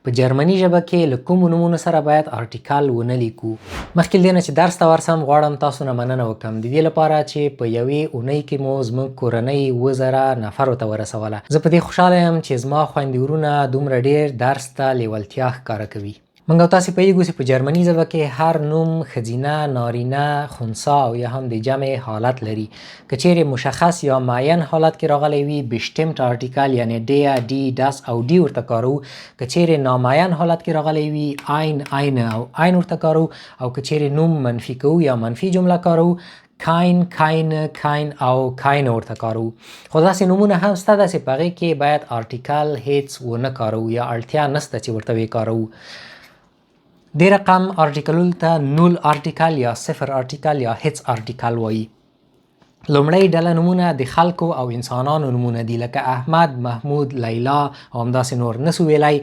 په جرمني ژبه کې له کومو نومونو سره باید آرټیکل ونه لیکو. مخکې له دې نه چې درس ته ورسم غواړم تاسو نه مننه وکړم د دې لپاره چې په یوې اونۍ کې مو زموږ کورنۍ 2000 نفرو ته ورسوله. زه په دې خوشحاله یم چې زما خویندې ورونه دومره ډېر درس ته لیوالتیا ښکاره کوي. موږ او تاسې پوهیږو چې په جرمني ژبه کې هر نوم ښځینه، نارینه، خنثی او یا هم د جمع حالت لري. که چیرې مشخص یا معین حالت کې راغلی وي بشټیمټ آرټیکل یعنی ډی، ډي، ډس او ډي ورته کارو. که چیرې نامعین حالت کې راغلی وي عین، عینه او عین ورته کارو. او که چیرې نوم منفي کوو یا منفي جمله کارو کاین، کاینه، کاین او کاینه ورته کارو. خو داسې نومونه هم شته ده چې په هغې کې باید آرټیکل هیڅ ونه کارو یا اړتیا نشته چې ورته وکاروو. دې رقم آرټیکلونو ته نول آرټیکل یا صفر آرټیکل یا هیڅ آرټیکل وایي. لومړی ډله نومونه د خلکو او انسانانو نومونه دي لکه احمد، محمود، لیلا او همداسې نور. نسو ویلی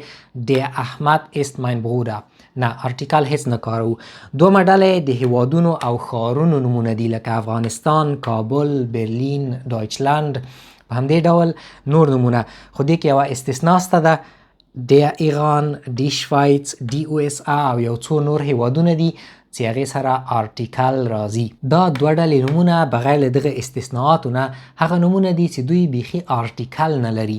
د احمد است mein Bruder. نه آرټیکل هیڅ نه کارو. دومه ډله د هیوادونو او ښارونو نومونه دي لکه افغانستان، کابل، برلین، ډایچلند. په همدې ډول نور نومونه. خو دې کې یوه استثنا شته ده. د ایران، د شوایц، د USA او یو څو نور هیوادونه دي چې هغې سره آرټیکل راځي. دا دوه ډلې نومونه بغیر له دغه استثناءاتو نه هغه نومونه دي چې دوی بیخي آرټیکل نه لري.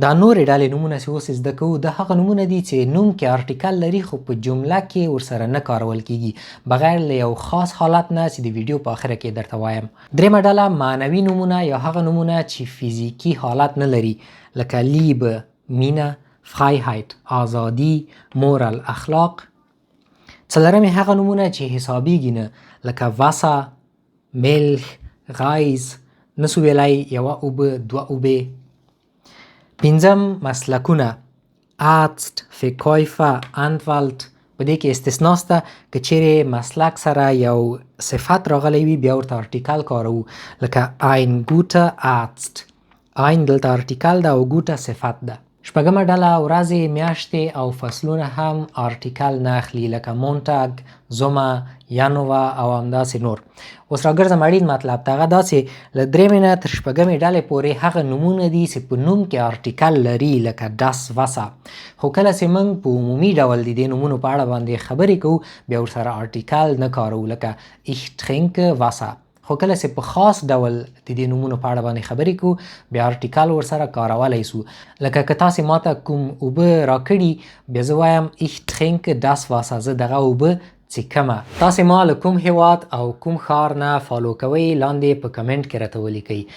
دا نورې ډلې نومونه چې اوس زده کوو دا هغه نومونه دي چې نوم کې آرټیکل لري خو په جمله کې ورسره نه کارول کیږي بغیر له یو خاص حالت نه چې د ویډیو په آخره کې درته وایم. درېیمه ډله معنوي نومونه یا هغه نومونه چې فزیکي حالت نه لري لکه لیبه، مینه، فریحت، آزادی، مورال، اخلاق. څلورم هغه نومونه چې حسابیږي نه لکه واسا، ملح، غایز، نسو ویلی یوه اوبه، دوه اوبې. پنځم مسلکونه آرست، فیکایفه، انوالت. په دې کې استثنا شته که چیرې مسلک سره یو صفت راغلی وي بیا ورته آرټیکل کاروو لکه ein guter Arzt. ein دلته آرټیکل ده او ګوټه صفت ده. شپږمه ډله ورځې، میاشتې او فصلونه هم آرټیکل نه اخلي لکه مونټاګ، زومه، ینوه او همداسې نور. اوس راګرځم اړین مطلب ته. هغه دا چې له درېیمې نه تر شپږمې ډلې پورې هغه نومونه دي چې په نوم کې آرټیکل لري لکه ډس، وسه. خو کله چې موږ په عمومي ډول د دې نومونو په اړه باندې خبرې کوو بیا ورسره آرټیکل نه کاروو لکه ich trinke Wasser. خو کله چې په خاص ډول د دې نومونو په اړه باندې خبرې کوو بیا آرټیکل ورسره کارولی سو. لکه که تاسې ماته کوم اوبه راکړي بیا زه وایم ich trinke das Wasser. زه دغه اوبه څښمه. تاسې ما له کوم هیواد او کوم ښار نه فالو کوئ لاندې په کمنټ کې راته ولیکئ.